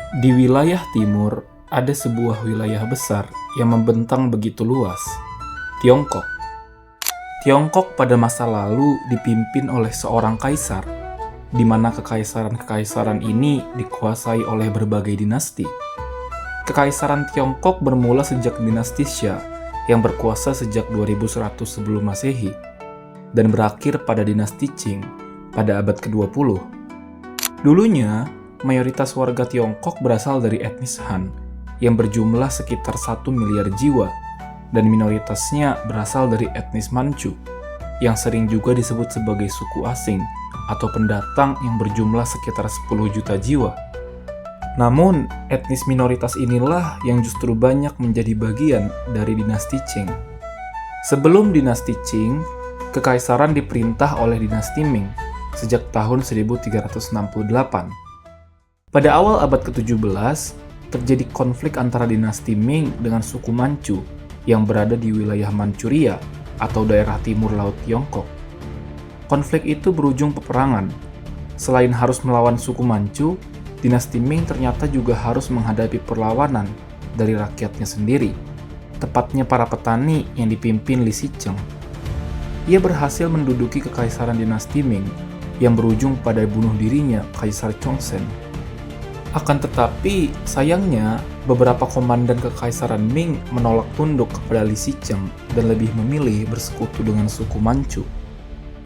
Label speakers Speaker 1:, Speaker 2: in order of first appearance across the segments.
Speaker 1: Di wilayah timur, ada sebuah wilayah besar yang membentang begitu luas, Tiongkok. Tiongkok pada masa lalu dipimpin oleh seorang kaisar, di mana kekaisaran-kekaisaran ini dikuasai oleh berbagai dinasti. Kekaisaran Tiongkok bermula sejak dinasti Xia yang berkuasa sejak 2100 sebelum Masehi dan berakhir pada dinasti Qing pada abad ke-20. Dulunya, mayoritas warga Tiongkok berasal dari etnis Han yang berjumlah sekitar 1 miliar jiwa dan minoritasnya berasal dari etnis Manchu yang sering juga disebut sebagai suku asing atau pendatang yang berjumlah sekitar 10 juta jiwa. Namun, etnis minoritas inilah yang justru banyak menjadi bagian dari dinasti Qing. Sebelum dinasti Qing, kekaisaran diperintah oleh dinasti Ming sejak tahun 1368. Pada awal abad ke-17, terjadi konflik antara dinasti Ming dengan suku Manchu yang berada di wilayah Manchuria atau daerah timur laut Tiongkok. Konflik itu berujung peperangan. Selain harus melawan suku Manchu, dinasti Ming ternyata juga harus menghadapi perlawanan dari rakyatnya sendiri, tepatnya para petani yang dipimpin Li Zicheng. Ia berhasil menduduki kekaisaran dinasti Ming yang berujung pada bunuh dirinya Kaisar Chongzhen. Akan tetapi, sayangnya, beberapa komandan kekaisaran Ming menolak tunduk kepada Li Zicheng dan lebih memilih bersekutu dengan suku Manchu.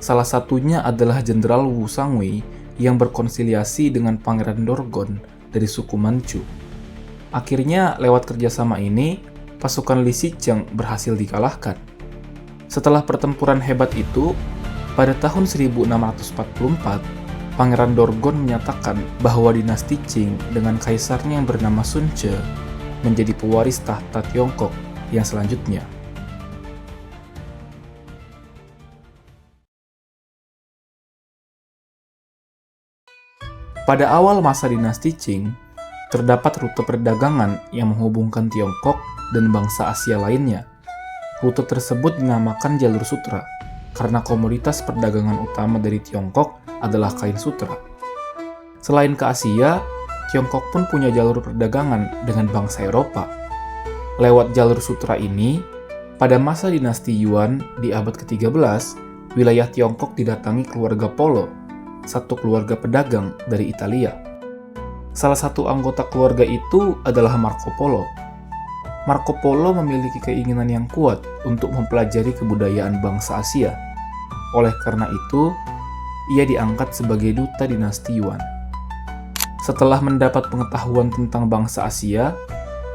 Speaker 1: Salah satunya adalah Jenderal Wu Sangwei yang berkonsiliasi dengan Pangeran Dorgon dari suku Manchu. Akhirnya, lewat kerjasama ini, pasukan Li Zicheng berhasil dikalahkan. Setelah pertempuran hebat itu, pada tahun 1644, Pangeran Dorgon menyatakan bahwa dinasti Qing dengan kaisarnya yang bernama Sun Ce menjadi pewaris tahta Tiongkok yang selanjutnya. Pada awal masa dinasti Qing, terdapat rute perdagangan yang menghubungkan Tiongkok dan bangsa Asia lainnya. Rute tersebut dinamakan Jalur Sutra karena komoditas perdagangan utama dari Tiongkok adalah kain sutra. Selain ke Asia, Tiongkok pun punya jalur perdagangan dengan bangsa Eropa. Lewat jalur sutra ini, pada masa dinasti Yuan di abad ke-13, wilayah Tiongkok didatangi keluarga Polo, satu keluarga pedagang dari Italia. Salah satu anggota keluarga itu adalah Marco Polo. Marco Polo memiliki keinginan yang kuat untuk mempelajari kebudayaan bangsa Asia. Oleh karena itu, ia diangkat sebagai duta dinasti Yuan. Setelah mendapat pengetahuan tentang bangsa Asia,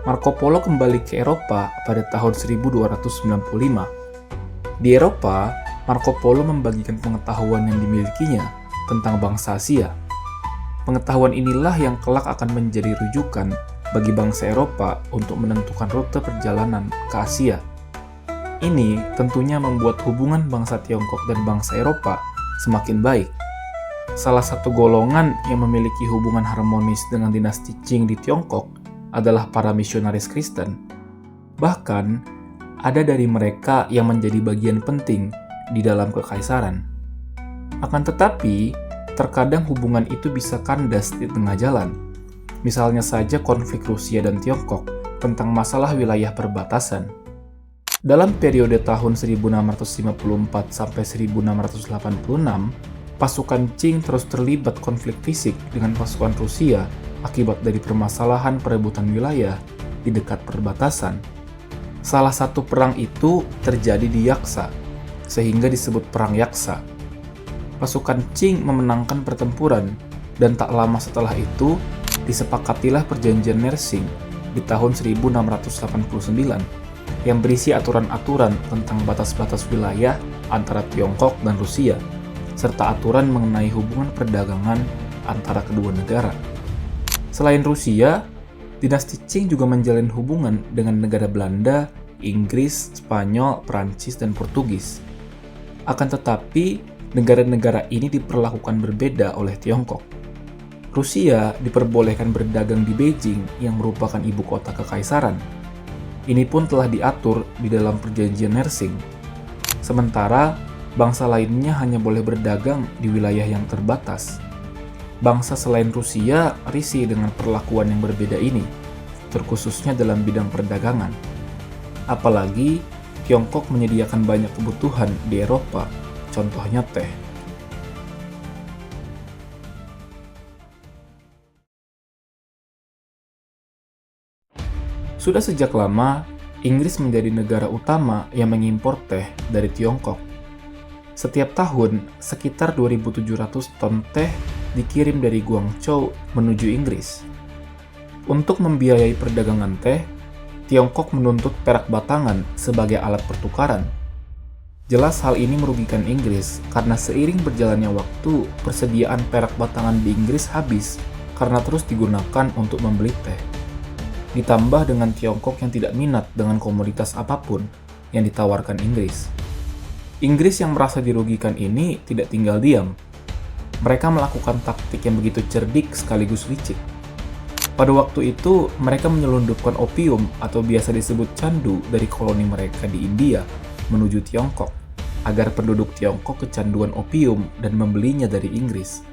Speaker 1: Marco Polo kembali ke Eropa pada tahun 1295. Di Eropa, Marco Polo membagikan pengetahuan yang dimilikinya tentang bangsa Asia. Pengetahuan inilah yang kelak akan menjadi rujukan bagi bangsa Eropa untuk menentukan rute perjalanan ke Asia. Ini tentunya membuat hubungan bangsa Tiongkok dan bangsa Eropa semakin baik. Salah satu golongan yang memiliki hubungan harmonis dengan dinasti Qing di Tiongkok adalah para misionaris Kristen. Bahkan, ada dari mereka yang menjadi bagian penting di dalam kekaisaran. Akan tetapi, terkadang hubungan itu bisa kandas di tengah jalan. Misalnya saja konflik Rusia dan Tiongkok tentang masalah wilayah perbatasan. Dalam periode tahun 1654 sampai 1686, pasukan Qing terus terlibat konflik fisik dengan pasukan Rusia akibat dari permasalahan perebutan wilayah di dekat perbatasan. Salah satu perang itu terjadi di Yaksa, sehingga disebut Perang Yaksa. Pasukan Qing memenangkan pertempuran, dan tak lama setelah itu, disepakatilah perjanjian Mersing di tahun 1689 yang berisi aturan-aturan tentang batas-batas wilayah antara Tiongkok dan Rusia, serta aturan mengenai hubungan perdagangan antara kedua negara. Selain Rusia, dinasti Qing juga menjalin hubungan dengan negara Belanda, Inggris, Spanyol, Prancis, dan Portugis. Akan tetapi, negara-negara ini diperlakukan berbeda oleh Tiongkok. Rusia diperbolehkan berdagang di Beijing yang merupakan ibu kota kekaisaran. Ini pun telah diatur di dalam perjanjian Mersing. Sementara, bangsa lainnya hanya boleh berdagang di wilayah yang terbatas. Bangsa selain Rusia risih dengan perlakuan yang berbeda ini, terkhususnya dalam bidang perdagangan. Apalagi, Tiongkok menyediakan banyak kebutuhan di Eropa, contohnya teh. Sudah sejak lama, Inggris menjadi negara utama yang mengimpor teh dari Tiongkok. Setiap tahun, sekitar 2.700 ton teh dikirim dari Guangzhou menuju Inggris. Untuk membiayai perdagangan teh, Tiongkok menuntut perak batangan sebagai alat pertukaran. Jelas hal ini merugikan Inggris karena seiring berjalannya waktu, persediaan perak batangan di Inggris habis karena terus digunakan untuk membeli teh. Ditambah dengan Tiongkok yang tidak minat dengan komoditas apapun yang ditawarkan Inggris. Inggris yang merasa dirugikan ini tidak tinggal diam. Mereka melakukan taktik yang begitu cerdik sekaligus licik. Pada waktu itu, mereka menyelundupkan opium atau biasa disebut candu dari koloni mereka di India menuju Tiongkok, agar penduduk Tiongkok kecanduan opium dan membelinya dari Inggris.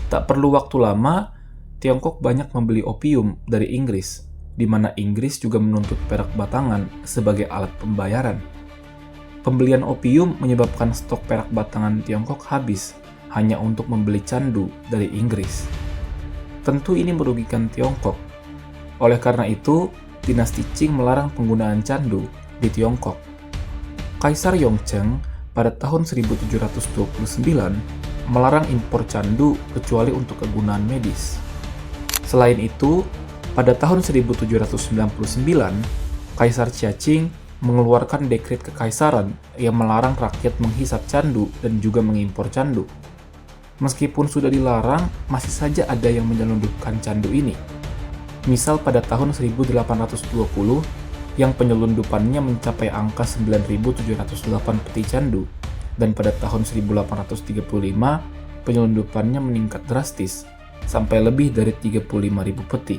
Speaker 1: Tak perlu waktu lama, Tiongkok banyak membeli opium dari Inggris, di mana Inggris juga menuntut perak batangan sebagai alat pembayaran. Pembelian opium menyebabkan stok perak batangan Tiongkok habis hanya untuk membeli candu dari Inggris. Tentu ini merugikan Tiongkok. Oleh karena itu, dinasti Qing melarang penggunaan candu di Tiongkok. Kaisar Yongzheng pada tahun 1729 melarang impor candu kecuali untuk kegunaan medis. Selain itu, pada tahun 1799, Kaisar Qiaqing mengeluarkan dekret kekaisaran yang melarang rakyat menghisap candu dan juga mengimpor candu. Meskipun sudah dilarang, masih saja ada yang menyelundupkan candu ini. Misal pada tahun 1820, yang penyelundupannya mencapai angka 9.708 peti candu, dan pada tahun 1835, penyelundupannya meningkat drastis, sampai lebih dari 35.000 peti.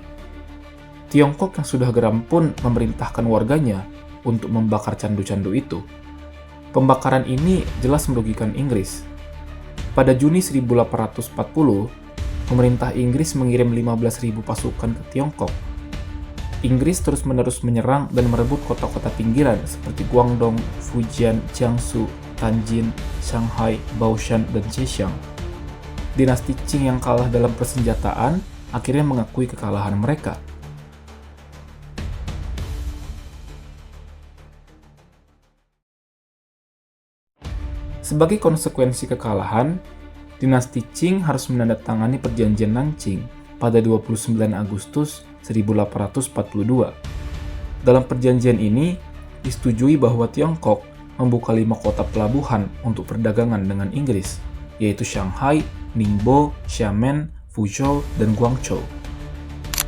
Speaker 1: Tiongkok yang sudah geram pun memerintahkan warganya untuk membakar candu-candu itu. Pembakaran ini jelas merugikan Inggris. Pada Juni 1840, pemerintah Inggris mengirim 15.000 pasukan ke Tiongkok. Inggris terus-menerus menyerang dan merebut kota-kota pinggiran seperti Guangdong, Fujian, Jiangsu, Tianjin, Shanghai, Baoshan, dan Zhejiang. Dinasti Qing yang kalah dalam persenjataan akhirnya mengakui kekalahan mereka. Sebagai konsekuensi kekalahan, dinasti Qing harus menandatangani perjanjian Nanjing pada 29 Agustus 1842. Dalam perjanjian ini, disetujui bahwa Tiongkok membuka 5 kota pelabuhan untuk perdagangan dengan Inggris, yaitu Shanghai, Ningbo, Xiamen, Fuzhou, dan Guangzhou.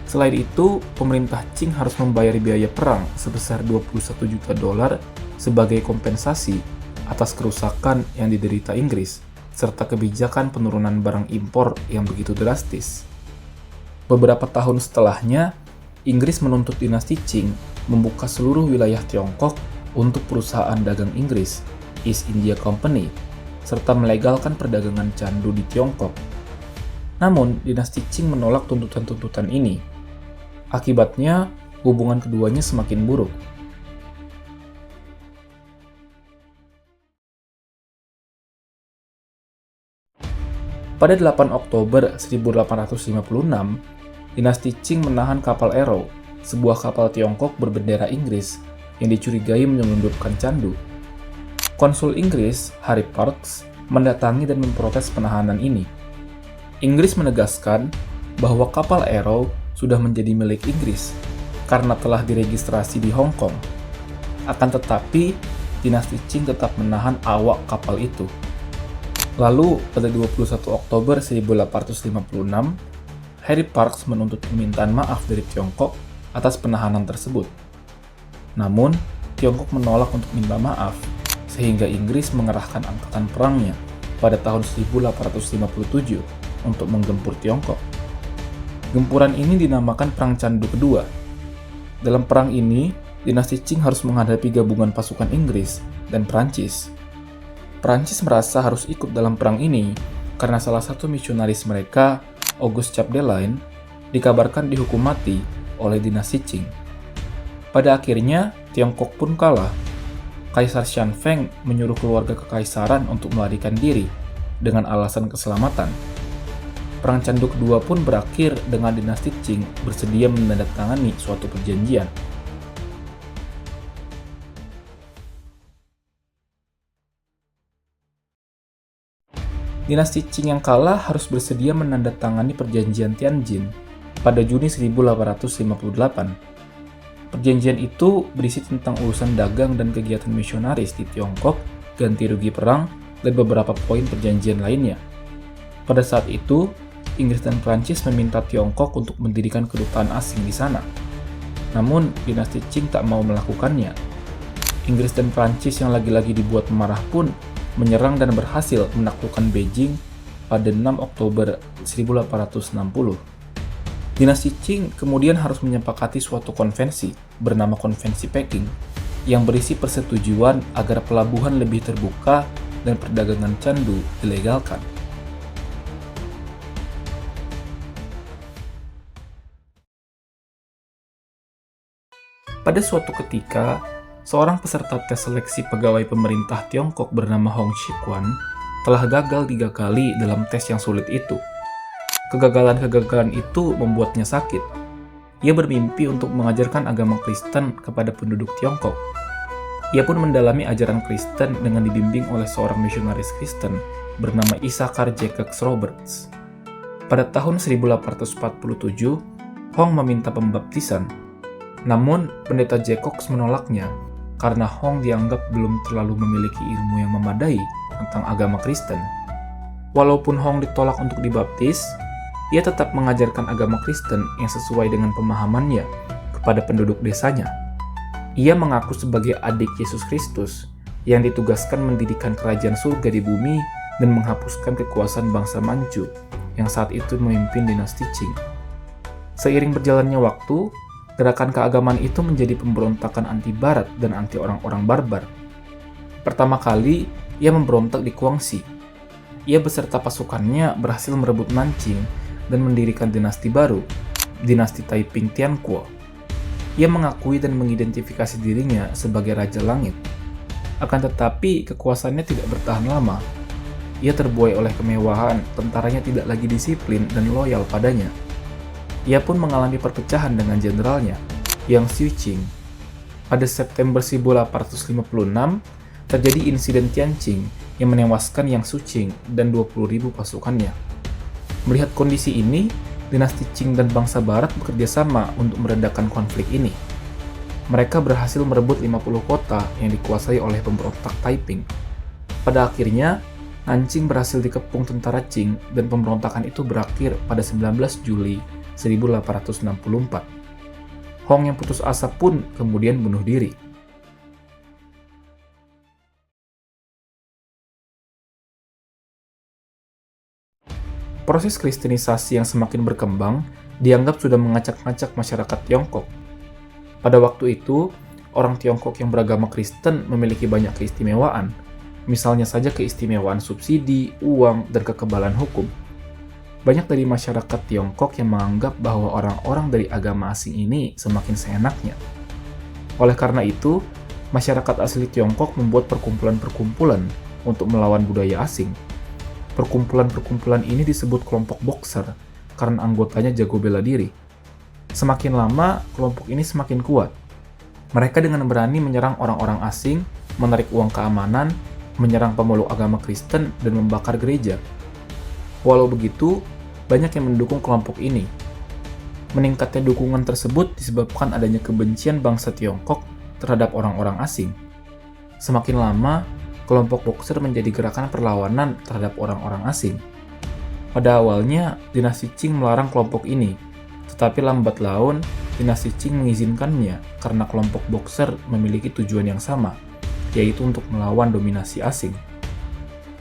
Speaker 1: Selain itu, pemerintah Qing harus membayar biaya perang sebesar 21 juta dolar sebagai kompensasi atas kerusakan yang diderita Inggris, serta kebijakan penurunan barang impor yang begitu drastis. Beberapa tahun setelahnya, Inggris menuntut dinasti Qing membuka seluruh wilayah Tiongkok untuk perusahaan dagang Inggris, East India Company, serta melegalkan perdagangan candu di Tiongkok. Namun, dinasti Qing menolak tuntutan-tuntutan ini. Akibatnya, hubungan keduanya semakin buruk. Pada 8 Oktober 1856, dinasti Qing menahan kapal Arrow, sebuah kapal Tiongkok berbendera Inggris yang dicurigai menyelundupkan candu. Konsul Inggris, Harry Parkes, mendatangi dan memprotes penahanan ini. Inggris menegaskan bahwa kapal Arrow sudah menjadi milik Inggris karena telah diregistrasi di Hong Kong. Akan tetapi, dinasti Qing tetap menahan awak kapal itu. Lalu, pada 21 Oktober 1856, Harry Parkes menuntut permintaan maaf dari Tiongkok atas penahanan tersebut. Namun, Tiongkok menolak untuk minta maaf, sehingga Inggris mengerahkan angkatan perangnya pada tahun 1857 untuk menggempur Tiongkok. Gempuran ini dinamakan Perang Candu Kedua. Dalam perang ini, dinasti Qing harus menghadapi gabungan pasukan Inggris dan Prancis. Prancis merasa harus ikut dalam perang ini karena salah satu misionaris mereka August Chapdelaine, dikabarkan dihukum mati oleh dinasti Qing. Pada akhirnya, Tiongkok pun kalah. Kaisar Xianfeng menyuruh keluarga kekaisaran untuk melarikan diri dengan alasan keselamatan. Perang Canduk II pun berakhir dengan dinasti Qing bersedia menandatangani suatu perjanjian. Dinasti Qing yang kalah harus bersedia menandatangani perjanjian Tianjin pada Juni 1858. Perjanjian itu berisi tentang urusan dagang dan kegiatan misionaris di Tiongkok, ganti rugi perang, dan beberapa poin perjanjian lainnya. Pada saat itu, Inggris dan Prancis meminta Tiongkok untuk mendirikan kedutaan asing di sana. Namun, dinasti Qing tak mau melakukannya. Inggris dan Prancis yang lagi-lagi dibuat marah pun menyerang dan berhasil menaklukkan Beijing pada 6 Oktober 1860. Dinasti Qing kemudian harus menyepakati suatu konvensi bernama Konvensi Peking yang berisi persetujuan agar pelabuhan lebih terbuka dan perdagangan candu dilegalkan. Pada suatu ketika, seorang peserta tes seleksi pegawai pemerintah Tiongkok bernama Hong Xiuquan telah gagal 3 kali dalam tes yang sulit itu. Kegagalan-kegagalan itu membuatnya sakit. Ia bermimpi untuk mengajarkan agama Kristen kepada penduduk Tiongkok. Ia pun mendalami ajaran Kristen dengan dibimbing oleh seorang misionaris Kristen bernama Issachar Jacques Roberts. Pada tahun 1847, Hong meminta pembaptisan. Namun, pendeta Jacques menolaknya karena Hong dianggap belum terlalu memiliki ilmu yang memadai tentang agama Kristen. Walaupun Hong ditolak untuk dibaptis, ia tetap mengajarkan agama Kristen yang sesuai dengan pemahamannya kepada penduduk desanya. Ia mengaku sebagai adik Yesus Kristus yang ditugaskan mendirikan kerajaan surga di bumi dan menghapuskan kekuasaan bangsa Manchu yang saat itu memimpin dinasti Qing. Seiring berjalannya waktu, gerakan keagamaan itu menjadi pemberontakan anti Barat dan anti orang-orang barbar. Pertama kali, ia memberontak di Guangxi. Ia beserta pasukannya berhasil merebut Nanjing dan mendirikan dinasti baru, dinasti Taiping Tianquo. Ia mengakui dan mengidentifikasi dirinya sebagai Raja Langit. Akan tetapi, kekuasaannya tidak bertahan lama. Ia terbuai oleh kemewahan, tentaranya tidak lagi disiplin dan loyal padanya. Ia pun mengalami perpecahan dengan jenderalnya, Yang Xiuqing. Pada September 1856, terjadi insiden Tianjin yang menewaskan Yang Xiuqing dan 20.000 pasukannya. Melihat kondisi ini, dinasti Qing dan bangsa Barat bekerja sama untuk meredakan konflik ini. Mereka berhasil merebut 50 kota yang dikuasai oleh pemberontak Taiping. Pada akhirnya, Nanjing berhasil dikepung tentara Qing dan pemberontakan itu berakhir pada 19 Juli 1864. Hong yang putus asa pun kemudian bunuh diri. Proses kristenisasi yang semakin berkembang dianggap sudah mengacak-ngacak masyarakat Tiongkok. Pada waktu itu, orang Tiongkok yang beragama Kristen memiliki banyak keistimewaan, misalnya saja keistimewaan subsidi, uang, dan kekebalan hukum. Banyak dari masyarakat Tiongkok yang menganggap bahwa orang-orang dari agama asing ini semakin seenaknya. Oleh karena itu, masyarakat asli Tiongkok membuat perkumpulan-perkumpulan untuk melawan budaya asing. Perkumpulan-perkumpulan ini disebut kelompok boxer karena anggotanya jago bela diri. Semakin lama, kelompok ini semakin kuat. Mereka dengan berani menyerang orang-orang asing, menarik uang keamanan, menyerang pemeluk agama Kristen, dan membakar gereja. Walau begitu, banyak yang mendukung kelompok ini. Meningkatnya dukungan tersebut disebabkan adanya kebencian bangsa Tiongkok terhadap orang-orang asing. Semakin lama, kelompok boxer menjadi gerakan perlawanan terhadap orang-orang asing. Pada awalnya, dinasti Qing melarang kelompok ini, tetapi lambat laun, dinasti Qing mengizinkannya karena kelompok boxer memiliki tujuan yang sama, yaitu untuk melawan dominasi asing.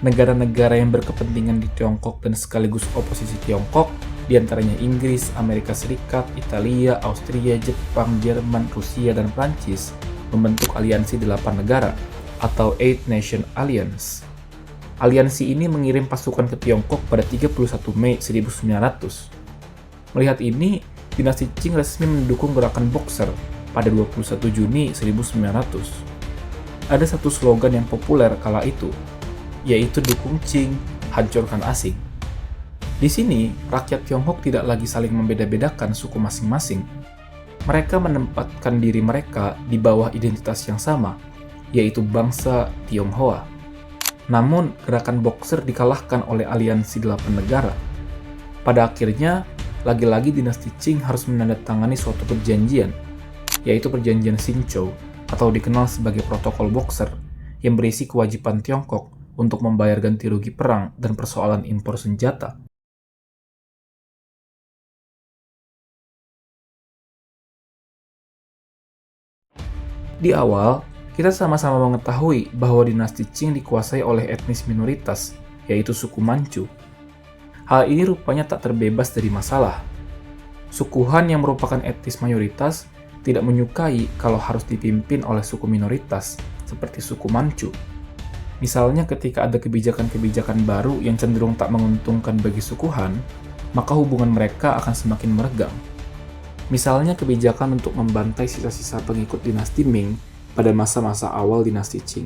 Speaker 1: Negara-negara yang berkepentingan di Tiongkok dan sekaligus oposisi Tiongkok, diantaranya Inggris, Amerika Serikat, Italia, Austria, Jepang, Jerman, Rusia, dan Prancis, membentuk aliansi 8 negara atau Eight Nation Alliance. Aliansi ini mengirim pasukan ke Tiongkok pada 31 Mei 1900. Melihat ini, dinasti Qing resmi mendukung gerakan Boxer pada 21 Juni 1900. Ada satu slogan yang populer kala itu, yaitu dukung Qing, hancurkan asing. Di sini, rakyat Tiongkok tidak lagi saling membeda-bedakan suku masing-masing. Mereka menempatkan diri mereka di bawah identitas yang sama, yaitu bangsa Tionghoa. Namun, gerakan Boxer dikalahkan oleh aliansi 8 negara. Pada akhirnya, lagi-lagi dinasti Qing harus menandatangani suatu perjanjian, yaitu Perjanjian Xinzhou, atau dikenal sebagai Protokol Boxer, yang berisi kewajiban Tiongkok untuk membayar ganti rugi perang dan persoalan impor senjata. Di awal, kita sama-sama mengetahui bahwa dinasti Qing dikuasai oleh etnis minoritas, yaitu suku Manchu. Hal ini rupanya tak terbebas dari masalah. Suku Han yang merupakan etnis mayoritas tidak menyukai kalau harus dipimpin oleh suku minoritas, seperti suku Manchu. Misalnya ketika ada kebijakan-kebijakan baru yang cenderung tak menguntungkan bagi suku Han, maka hubungan mereka akan semakin meregang. Misalnya kebijakan untuk membantai sisa-sisa pengikut dinasti Ming pada masa-masa awal dinasti Qing.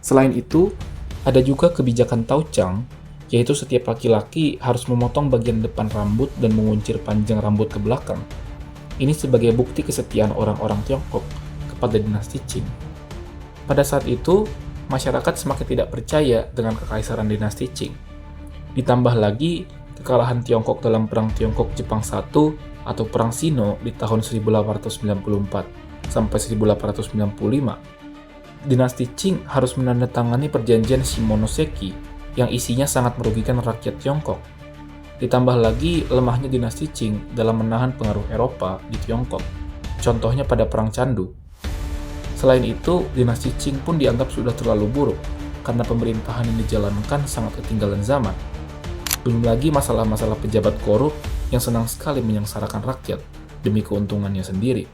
Speaker 1: Selain itu, ada juga kebijakan Taochang, yaitu setiap laki-laki harus memotong bagian depan rambut dan menguncir panjang rambut ke belakang. Ini sebagai bukti kesetiaan orang-orang Tiongkok kepada dinasti Qing. Pada saat itu, masyarakat semakin tidak percaya dengan kekaisaran dinasti Qing. Ditambah lagi, kekalahan Tiongkok dalam Perang Tiongkok-Jepang I atau Perang Sino di tahun 1894 sampai 1895. Dinasti Qing harus menandatangani perjanjian Shimonoseki yang isinya sangat merugikan rakyat Tiongkok. Ditambah lagi lemahnya dinasti Qing dalam menahan pengaruh Eropa di Tiongkok, contohnya pada Perang Candu. Selain itu, dinasti Qing pun dianggap sudah terlalu buruk karena pemerintahan yang dijalankan sangat ketinggalan zaman. Belum lagi masalah-masalah pejabat korup yang senang sekali menyengsarakan rakyat demi keuntungannya sendiri.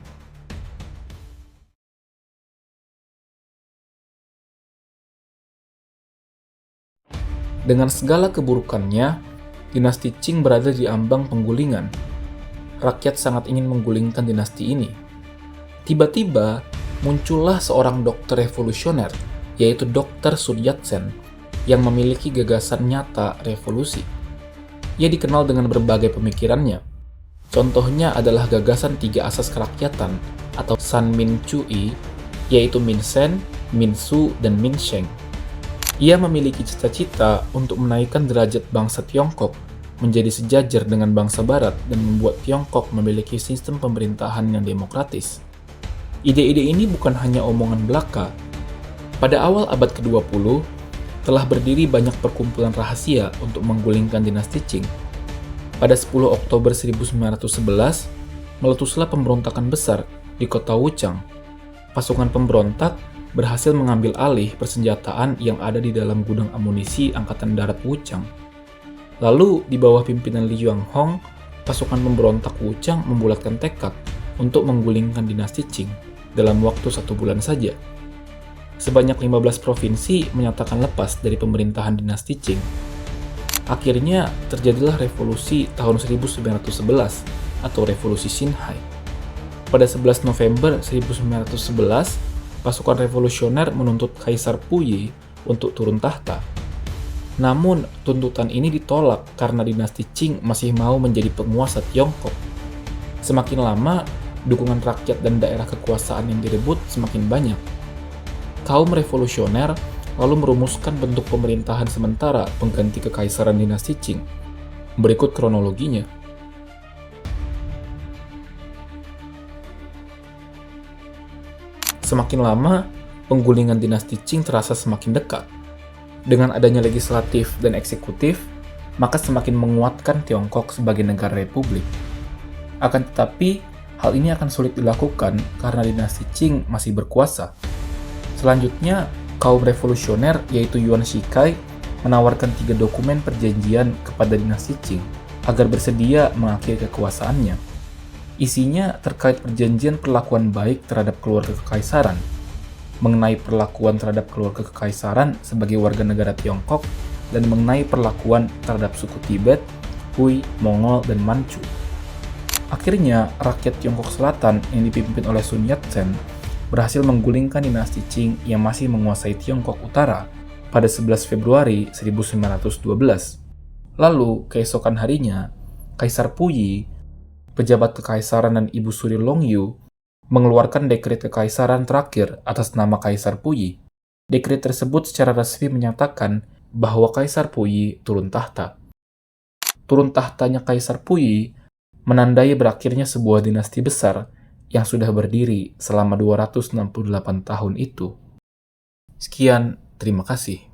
Speaker 1: Dengan segala keburukannya, dinasti Qing berada di ambang penggulingan. Rakyat sangat ingin menggulingkan dinasti ini. Tiba-tiba, muncullah seorang dokter revolusioner, yaitu Dr. Sun Yat-sen, yang memiliki gagasan nyata revolusi. Ia dikenal dengan berbagai pemikirannya. Contohnya adalah gagasan 3 asas kerakyatan, atau San Min Cui, yaitu Min Sen, Min Su, dan Min Sheng. Ia memiliki cita-cita untuk menaikkan derajat bangsa Tiongkok menjadi sejajar dengan bangsa Barat dan membuat Tiongkok memiliki sistem pemerintahan yang demokratis. Ide-ide ini bukan hanya omongan belaka. Pada awal abad ke-20, telah berdiri banyak perkumpulan rahasia untuk menggulingkan dinasti Qing. Pada 10 Oktober 1911, meletuslah pemberontakan besar di kota Wuchang. Pasukan pemberontak berhasil mengambil alih persenjataan yang ada di dalam gudang amunisi Angkatan Darat Wuchang. Lalu, di bawah pimpinan Li Yuanhong, pasukan pemberontak Wuchang membulatkan tekad untuk menggulingkan dinasti Qing dalam waktu 1 bulan saja. Sebanyak 15 provinsi menyatakan lepas dari pemerintahan dinasti Qing. Akhirnya, terjadilah revolusi tahun 1911 atau Revolusi Xinhai. Pada 11 November 1911, pasukan revolusioner menuntut Kaisar Puyi untuk turun tahta. Namun, tuntutan ini ditolak karena dinasti Qing masih mau menjadi penguasa Tiongkok. Semakin lama, dukungan rakyat dan daerah kekuasaan yang direbut semakin banyak. Kaum revolusioner lalu merumuskan bentuk pemerintahan sementara pengganti kekaisaran dinasti Qing. Berikut kronologinya. Semakin lama, penggulingan dinasti Qing terasa semakin dekat. Dengan adanya legislatif dan eksekutif, maka semakin menguatkan Tiongkok sebagai negara republik. Akan tetapi, hal ini akan sulit dilakukan karena dinasti Qing masih berkuasa. Selanjutnya, kaum revolusioner yaitu Yuan Shikai menawarkan 3 dokumen perjanjian kepada dinasti Qing agar bersedia mengakhiri kekuasaannya. Isinya terkait perjanjian perlakuan baik terhadap keluarga kekaisaran, mengenai perlakuan terhadap keluarga kekaisaran sebagai warga negara Tiongkok, dan mengenai perlakuan terhadap suku Tibet, Hui, Mongol, dan Manchu. Akhirnya, rakyat Tiongkok Selatan yang dipimpin oleh Sun Yat-sen berhasil menggulingkan dinasti Qing yang masih menguasai Tiongkok Utara pada 11 Februari 1912. Lalu, keesokan harinya, Kaisar Puyi, pejabat kekaisaran dan Ibu Suri Longyu, mengeluarkan dekret kekaisaran terakhir atas nama Kaisar Puyi. Dekret tersebut secara resmi menyatakan bahwa Kaisar Puyi turun tahta. Turun tahtanya Kaisar Puyi menandai berakhirnya sebuah dinasti besar yang sudah berdiri selama 268 tahun itu. Sekian, terima kasih.